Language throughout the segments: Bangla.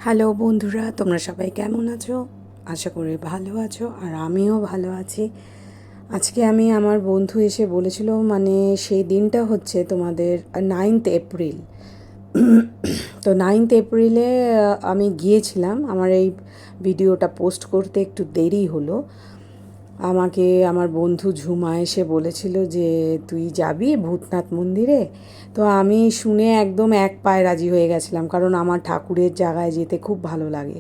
হ্যালো বন্ধুরা, তোমরা সবাই কেমন আছো? আশা করি ভালো আছো, আর আমিও ভালো আছি। আজকে আমি আমার বন্ধু এসে বলেছিল, মানে সেই দিনটা হচ্ছে তোমাদের 9th এপ্রিল। তো 9th এপ্রিলে আমি গিয়েছিলাম। আমার এই ভিডিওটা পোস্ট করতে একটু দেরি হলো। আমাকে আমার বন্ধু ঝুমা এসে বলেছিল যে তুই যাবি ভূতনাথ মন্দিরে। তো আমি শুনে একদম এক পায়ে রাজি হয়ে গেছিলাম, কারণ আমার ঠাকুরের জায়গায় যেতে খুব ভালো লাগে।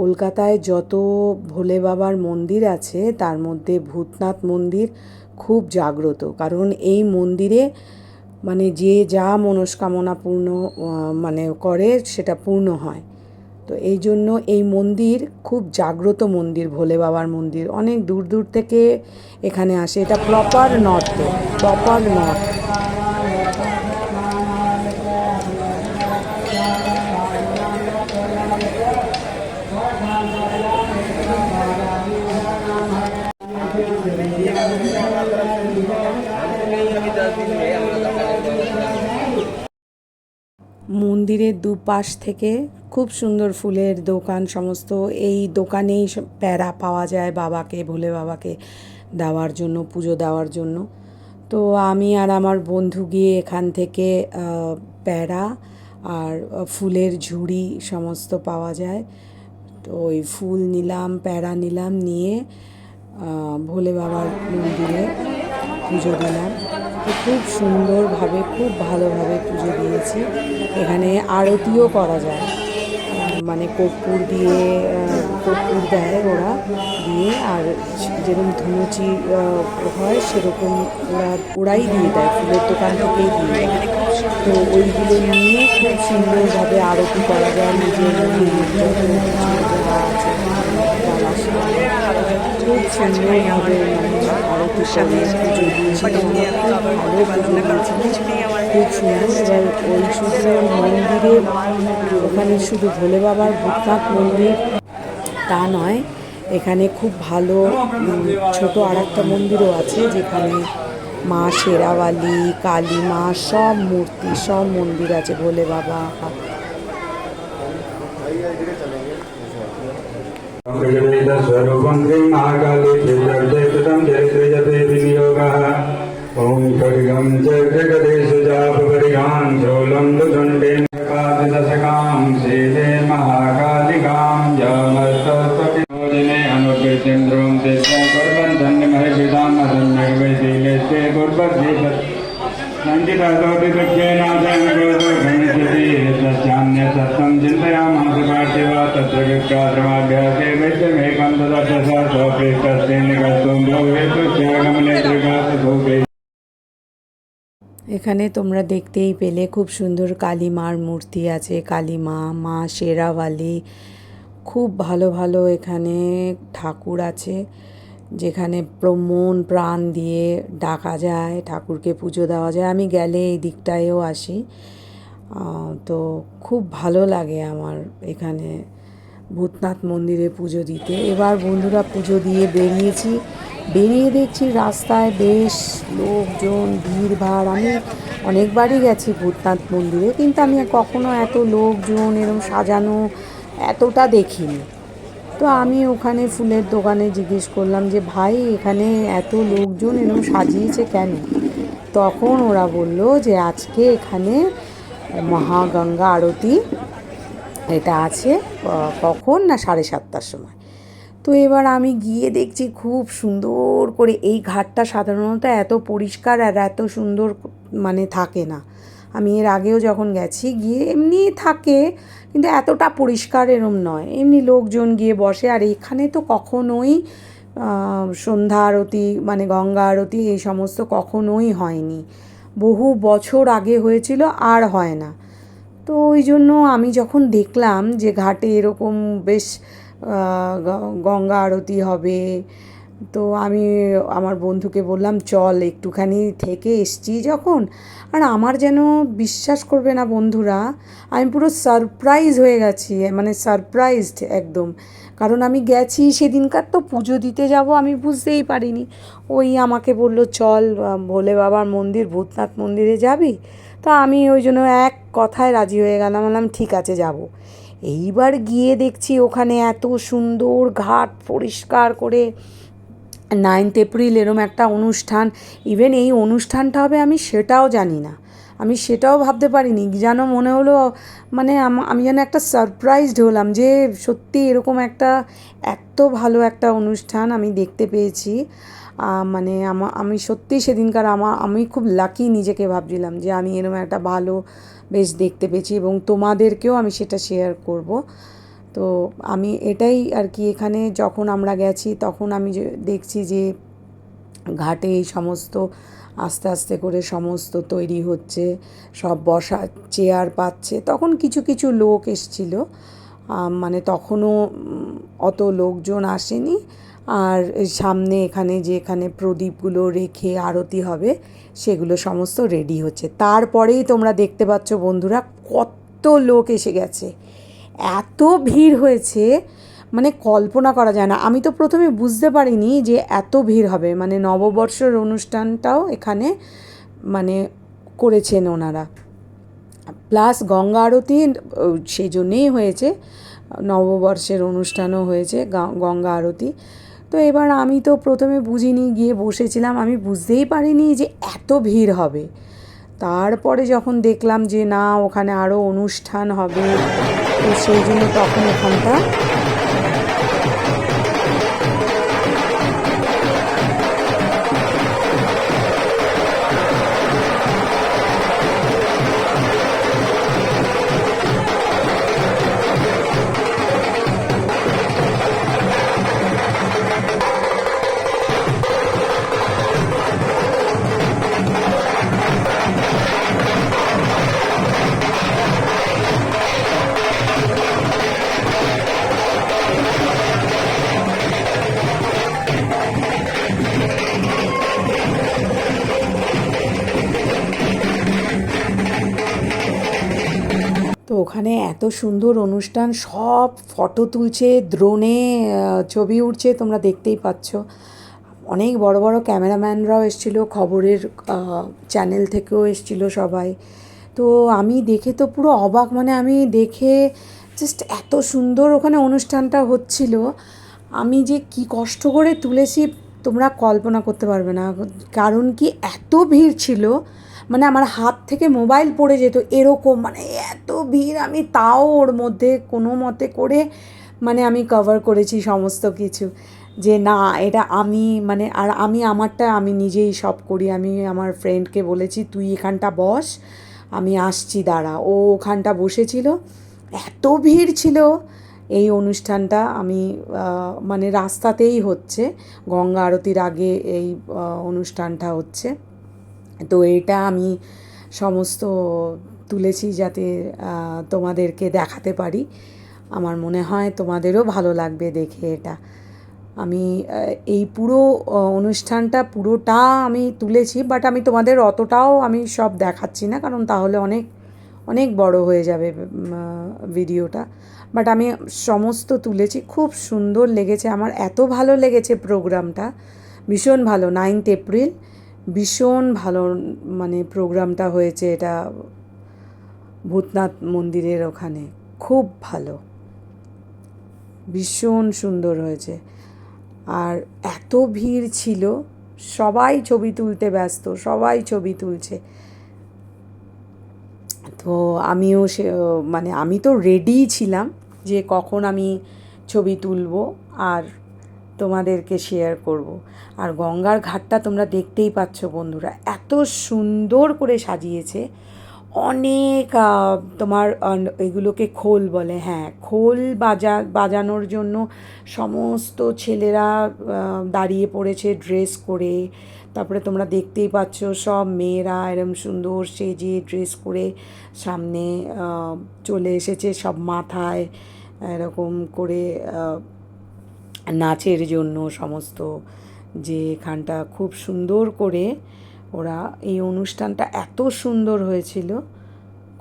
কলকাতায় যত ভোলে বাবার মন্দির আছে তার মধ্যে ভূতনাথ মন্দির খুব জাগ্রত, কারণ এই মন্দিরে মানে যে যা মনস্কামনা পূর্ণ মানে করে সেটা পূর্ণ হয়। তো এই জন্য এই মন্দির খুব জাগ্রত মন্দির, ভোলে বাবার মন্দির। অনেক দূর দূর থেকে এখানে আসে। এটা প্রপার নর্থে, প্রপার নর্থ। মন্দিরের দুপাশ থেকে খুব সুন্দর ফুলের দোকান, সমস্ত এই দোকানেই প্যারা পাওয়া যায় বাবাকে, ভোলে বাবাকে দেওয়ার জন্য, পুজো দেওয়ার জন্য। তো আমি আর আমার বন্ধু গিয়ে এখান থেকে প্যারা আর ফুলের ঝুড়ি সমস্ত পাওয়া যায়। তো ওই ফুল নিলাম, প্যারা নিলাম, নিয়ে ভোলে বাবার মন্দিরে পুজো দিলাম। তো খুব সুন্দরভাবে, খুব ভালোভাবে পুজো দিয়েছি। এখানে আরতিও করা যায়, মানে কর্পূর দিয়ে, কর্পূর দেয় ওরা দিয়ে, আর যেরকম ধুনুচি হয় সেরকম ওরাই দিয়ে দেয়, ফুলের দোকান থেকেই দিয়ে দেয়। তো ওইগুলো নিয়ে খুব সুন্দরভাবে আরতি করা যায়। নিজের যত কিছু যা আছে খুব সুন্দরভাবে মানে আরতি করে পুজো দিয়েছিলাম। ভালো পুজো দিয়েছিলাম, খুব সুন্দর। এবার ওই শুধু মন্দিরে, ওখানে শুধু ভোলে বাবার ভূতনাথ মন্দির তা নয়, এখানে খুব ভালো ছোট আর একটা মন্দিরও আছে, যেখানে মা শেরাওয়ালি, কালী মা, সব মূর্তি, সব মন্দির আছে ভোলে বাবা। ओम खड्गं चक्रगदेषु जापरिगां चोलम्बुदण्डेन दशकां शीले महाकालिकां जमस्तस्वपिनोदिने अनुकृतिन्द्रों तेस्य कुर्वन् धन्यमहिषितां असन्नैवैशीलेस्ते कुर्वद्दीपत् नन्दितोऽपिकृत्येनाथेन गोतो गणितति तस्यान्यसत्त्वं चिन्तयामास पार्थिवा तत्र विक्रात्रमाभ्यासे वैद्यमेकं तदर्थः स्वप्रेष्टस्तेन कस्तुं भवेतु त्यागमनेत्रिकासुभे। এখানে তোমরা দেখতেই পেলে খুব সুন্দর কালী মার মূর্তি আছে, কালী মা, মা শেরাওয়ালি, খুব ভালো ভালো এখানে ঠাকুর আছে, যেখানে মন প্রাণ দিয়ে ডাকা যায়, ঠাকুরকে পুজো দেওয়া যায়। আমি গেলে এই দিকটায়ও আসি, তো খুব ভালো লাগে আমার এখানে ভূতনাথ মন্দিরে পুজো দিতে। এবার বন্ধুরা পুজো দিয়ে বেরিয়ে দেখছি রাস্তায় বেশ লোকজন, ভিড়ভাড়। আমি অনেকবারই গেছি ভূতনাথ মন্দিরে, কিন্তু আমি কখনো এত লোকজন এরকম সাজানো এতটা দেখিনি। তো আমি ওখানে ফুলের দোকানে জিজ্ঞেস করলাম যে ভাই, এখানে এত লোকজন এরকম সাজিয়েছে কেন? তখন ওরা বলল যে আজকে এখানে মহাগঙ্গা আরতি এটা আছে, কখন না 7:30টার সময়। তো এবার আমি গিয়ে দেখছি খুব সুন্দর করে, এই ঘাটটা সাধারণত এত পরিষ্কার আর এত সুন্দর মানে থাকে না। আমি এর আগেও যখন গেছি গিয়ে এমনি থাকে, কিন্তু এতটা পরিষ্কার এরম নয়, এমনি লোকজন গিয়ে বসে। আর এখানে তো কখনোই সন্ধ্যা আরতি মানে গঙ্গা আরতি এই সমস্ত কখনোই হয়নি, বহু বছর আগে হয়েছিল, আর হয় না। তো ওই জন্য আমি যখন দেখলাম যে ঘাটে এরকম বেশ গঙ্গা আরতি হবে, তো আমি আমার বন্ধুকে বললাম চল একটুখানি থেকে এসছি যখন। আর আমার যেন বিশ্বাস করবে না বন্ধুরা, আমি পুরো সারপ্রাইজ হয়ে গেছি, মানে সারপ্রাইজড একদম। কারণ আমি গেছি সেদিনকার, তো পুজো দিতে যাব আমি বুঝতেই পারিনি। ওই আমাকে বললো চল ভোলে বাবার মন্দির, ভূতনাথ মন্দিরে যাবি? তো আমি ওই জন্য এক কথায় রাজি হয়ে গেলাম, বললাম ঠিক আছে যাব। এইবার গিয়ে দেখছি ওখানে এত সুন্দর ঘাট পরিষ্কার করে 9th এপ্রিল এরম একটা অনুষ্ঠান, ইভেন এই অনুষ্ঠানটা হবে আমি সেটাও জানি না, আমি সেটাও ভাবতে পারিনি, যেন মনে হলো মানে আমি যেন একটা সারপ্রাইজড হলাম যে সত্যি এরকম একটা এত ভালো একটা অনুষ্ঠান আমি দেখতে পেয়েছি। মানে আমি সত্যি সেদিনকার আমি খুব লাকি নিজেকে ভাবছিলাম যে আমি এরকম একটা ভালো বেশ দেখতে পেয়েছি, এবং তোমাদেরকেও আমি সেটা শেয়ার করব। তো আমি এটাই আর কি, এখানে যখন আমরা গেছি তখন আমি দেখছি যে ঘাটে এই সমস্ত আস্তে আস্তে করে সমস্ত তৈরি হচ্ছে, সব বসা চেয়ার পাচ্ছে, তখন কিছু কিছু লোক এসছিল, মানে তখনও অত লোকজন আসেনি। আর সামনে যেখানে প্রদীপগুলো রেখে আরতি হবে সেগুলো সমস্ত রেডি হচ্ছে, তারপরেই তোমরা দেখতে পাচ্ছ বন্ধুরা কত লোক এসে গেছে, এত ভিড় হয়েছে মানে কল্পনা করা যায় না। আমি তো প্রথমে বুঝতে পারিনি যে এত ভিড় হবে, মানে নববর্ষের অনুষ্ঠানটাও এখানে মানে করেছেন ওনারা, প্লাস গঙ্গা আরতি সেই জন্যেই হয়েছে, নববর্ষের অনুষ্ঠানও হয়েছে গঙ্গা আরতি। তো এবার আমি তো প্রথমে বুঝিনি, গিয়ে বসেছিলাম, আমি বুঝতেই পারিনি যে এত ভিড় হবে। তারপরে যখন দেখলাম যে না ওখানে আরও অনুষ্ঠান হবে, তো সেই জন্য তখন ওখানটা তো ওখানে এত সুন্দর অনুষ্ঠান, সব ফটো তুলছে, ড্রোনে ছবি উঠছে, তোমরা দেখতেই পাচ্ছ। অনেক বড় বড় ক্যামেরাম্যানরাও এসেছিলো, খবরের চ্যানেল থেকেও এসেছিলো সবাই। তো আমি দেখে তো পুরো অবাক, মানে আমি দেখে জাস্ট এত সুন্দর ওখানে অনুষ্ঠানটা হচ্ছিল, আমি যে কি কষ্ট করে তুলেছি তোমরা কল্পনা করতে পারবে না, কারণ কি এত ভিড় ছিল, মানে আমার হাত থেকে মোবাইল পড়ে যেত এরকম, মানে এত ভিড়, আমি তাও ওর মধ্যে কোনো মতে করে মানে আমি কভার করেছি সমস্ত কিছু, যে না এটা আমি মানে, আর আমি আমারটা আমি নিজেই সব করি। আমি আমার ফ্রেন্ডকে বলেছি তুই এখানটা বস, আমি আসছি দাঁড়া, ও ওখানটা বসেছিল, এত ভিড় ছিল। এই অনুষ্ঠানটা আমি মানে রাস্তাতেই হচ্ছে, গঙ্গা আরতির আগে এই অনুষ্ঠানটা হচ্ছে। তো এটা আমি সমস্ত তুলেছি যাতে তোমাদেরকে দেখাতে পারি, আমার মনে হয় তোমাদেরও ভালো লাগবে দেখে এটা। আমি এই পুরো অনুষ্ঠানটা পুরোটা আমি তুলেছি, বাট আমি তোমাদের অতটাও আমি সব দেখাচ্ছি না, কারণ তাহলে অনেক অনেক বড় হয়ে যাবে ভিডিওটা, বাট আমি সমস্ত তুলেছি। খুব সুন্দর লেগেছে আমার, এত ভালো লেগেছে প্রোগ্রামটা, ভীষণ ভালো। 9th এপ্রিল ভীষণ ভালো মানে প্রোগ্রামটা হয়েছে, এটা ভূতনাথ মন্দিরের ওখানে, খুব ভালো, ভীষণ সুন্দর হয়েছে। আর এত ভিড় ছিল, সবাই ছবি তুলতে ব্যস্ত, সবাই ছবি তুলছে। তো আমিও মানে আমি তো রেডিই ছিলাম যে কখন আমি ছবি তুলব আর তোমাদেরকে শেয়ার করব। আর গঙ্গার ঘাটটা তোমরা দেখতেই পাচ্ছ বন্ধুরা, এত সুন্দর করে সাজিয়েছে, অনেক তোমার এগুলোকে খোল বলে, হ্যাঁ খোল বাজানোর জন্য সমস্ত ছেলেরা দাঁড়িয়ে পড়েছে ড্রেস করে, তারপরে তোমরা দেখতেই পাচ্ছ সব মেয়েরা এরম সুন্দর সেজে ড্রেস করে সামনে চলে এসেছে, সব মাথায় এরকম করে নাচের জন্য সমস্ত, যে এখানটা খুব সুন্দর করে ওরা এই অনুষ্ঠানটা এত সুন্দর হয়েছিল,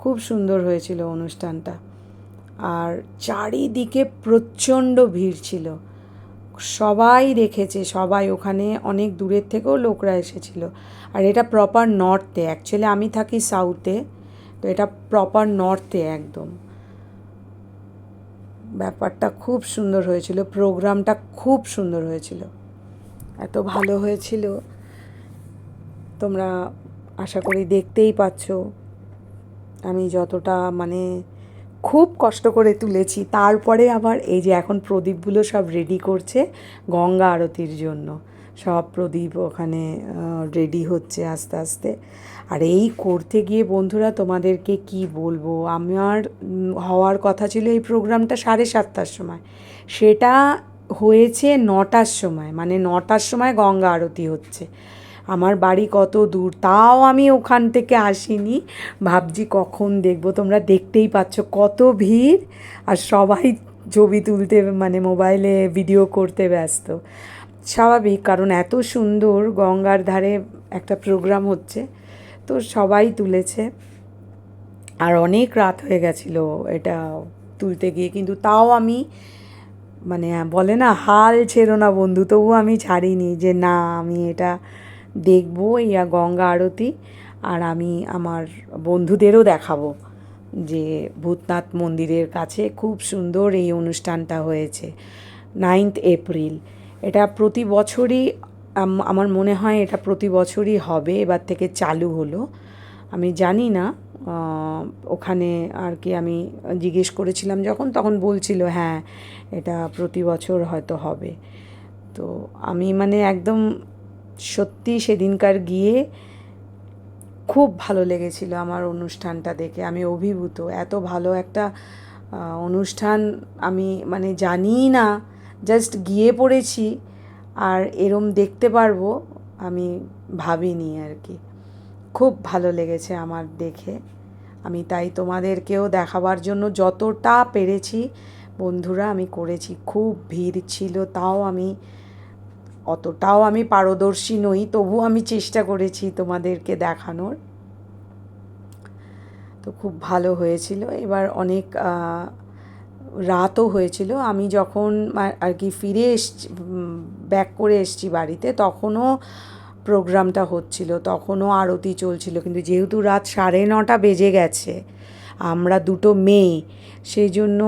খুব সুন্দর হয়েছিল অনুষ্ঠানটা। আর চারিদিকে প্রচণ্ড ভিড় ছিল, সবাই দেখেছে, সবাই ওখানে অনেক দূরের থেকেও লোকরা এসেছিল। আর এটা প্রপার নর্থে, অ্যাকচুয়ালি আমি থাকি সাউথে, তো এটা প্রপার নর্থে একদম। ব্যাপারটা খুব সুন্দর হয়েছিল, প্রোগ্রামটা খুব সুন্দর হয়েছিল, এত ভালো হয়েছিল। তোমরা আশা করি দেখতেই পাচ্ছ আমি যতটা মানে খুব কষ্ট করে তুলেছি। তারপরে আবার এই যে এখন প্রদীপগুলো সব রেডি করছে গঙ্গা আরতির জন্য, সব প্রদীপ ওখানে রেডি হচ্ছে আস্তে আস্তে। আর এই করতে গিয়ে বন্ধুরা তোমাদেরকে কি বলবো, আমার হওয়ার কথা ছিল এই প্রোগ্রামটা 7:30টার সময়, সেটা হয়েছে 9টার সময়, মানে 9টার সময় গঙ্গা আরতি হচ্ছে। আমার বাড়ি কত দূর, তাও আমি ওখান থেকে আসিনি, ভাবছি কখন দেখবো। তোমরা দেখতেই পাচ্ছ কত ভিড়, আর সবাই ছবি তুলতে মানে মোবাইলে ভিডিও করতে ব্যস্ত। স্বাভাবিক, কারণ এত সুন্দর গঙ্গার ধারে একটা প্রোগ্রাম হচ্ছে, তো সবাই তুলেছে। আর অনেক রাত হয়ে গেছিলো এটা তুলতে গিয়ে, কিন্তু তাও আমি মানে বলে না হাল ছেড়ো না বন্ধু, তবু আমি ছাড়িনি যে না আমি এটা দেখবো এই গঙ্গা আরতি। আর আমি আমার বন্ধুদেরও দেখাবো যে ভূতনাথ মন্দিরের কাছে খুব সুন্দর এই অনুষ্ঠানটা হয়েছে 9th এপ্রিল। এটা প্রতি বছরই আমার মনে হয় এটা প্রতি বছরই হবে, এবার থেকে চালু হলো। আমি জানি না, ওখানে আর কি আমি জিজ্ঞেস করেছিলাম যখন, তখন বলছিল হ্যাঁ এটা প্রতি বছর হয়তো হবে। তো আমি মানে একদম সত্যি সেদিনকার গিয়ে খুব ভালো লেগেছিল আমার অনুষ্ঠানটা দেখে, আমি অভিভূত। এত ভালো একটা অনুষ্ঠান আমি মানে জানিই না, জাস্ট গিয়ে পড়েছি আর এরম দেখতে পারবো আমি ভাবিনি আর কি। খুব ভালো লেগেছে আমার দেখে, আমি তাই তোমাদেরকেও দেখাবার জন্য যতটা পেরেছি বন্ধুরা আমি করেছি। খুব ভিড় ছিল, তাও আমি পারদর্শী নই, তবু আমি চেষ্টা করেছি তোমাদেরকে দেখানোর। তো খুব ভালো হয়েছিল। এবার অনেক রাতও হয়েছিল, আমি যখন আর কি ফিরে এসছি, ব্যাক করে এসছি বাড়িতে, তখনও প্রোগ্রামটা হচ্ছিল, তখনও আরতি চলছিল। কিন্তু যেহেতু রাত 9:30 বেজে গেছে, আমরা দুটো মেয়ে, সেই জন্য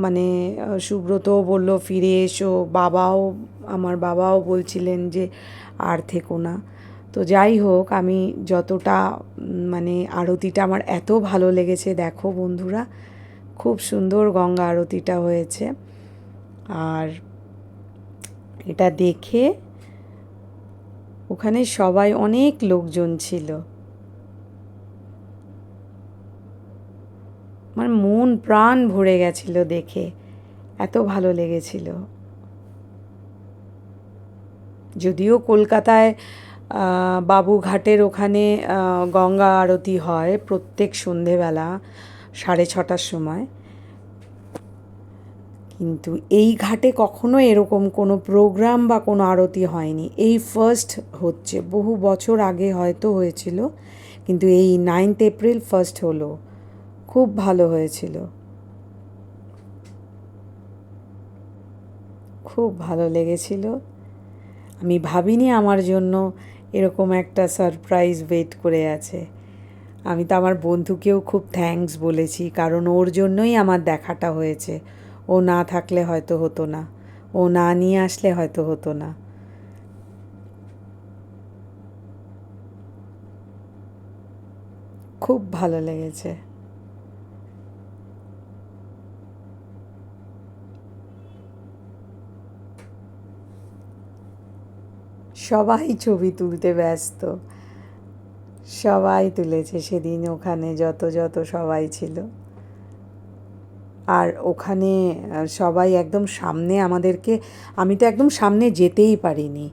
মানে সুব্রতও বলল ফিরে এসো, আমার বাবাও বলছিলেন যে আর থেকো না। তো যাই হোক, আমি যতটা মানে আরতিটা আমার এত ভালো লেগেছে, দেখো বন্ধুরা খুব সুন্দর গঙ্গা আরতিটা হয়েছে। আর এটা দেখে ওখানে সবাই অনেক লোকজন ছিল, আমার মন প্রাণ ভরে গেছিল দেখে, এত ভালো লেগেছিল। যদিও কলকাতায় বাবুঘাটের ওখানে গঙ্গা আরতি হয় প্রত্যেক সন্ধেবেলা 6:30টার সময়, কিন্তু এই ঘাটে কখনো এরকম কোনো প্রোগ্রাম বা কোনো আরতি হয়নি, এই ফার্স্ট হচ্ছে। বহু বছর আগে হয়তো হয়েছিল, কিন্তু এই 9th এপ্রিল ফার্স্ট হলো। খুব ভালো হয়েছিল, খুব ভালো লেগেছিল। আমি ভাবিনি আমার জন্য এরকম একটা সারপ্রাইজ ওয়েট করে আছে। আমি তো আমার বন্ধুকেও খুব থ্যাঙ্কস বলেছি, কারণ ওর জন্যই আমার দেখাটা হয়েছে। ও না থাকলে হয়তো হতো না, ও না নিয়ে আসলে হয়তো হতো না। খুব ভালো লেগেছে। সবাই ছবি তুলতে ব্যস্ত, সবাই তুলেছে সেদিন ওখানে যত সবাই ছিল। আর ওখানে সবাই একদম সামনে আমাদেরকে, আমি তো একদম সামনে যেতেই পারিনি,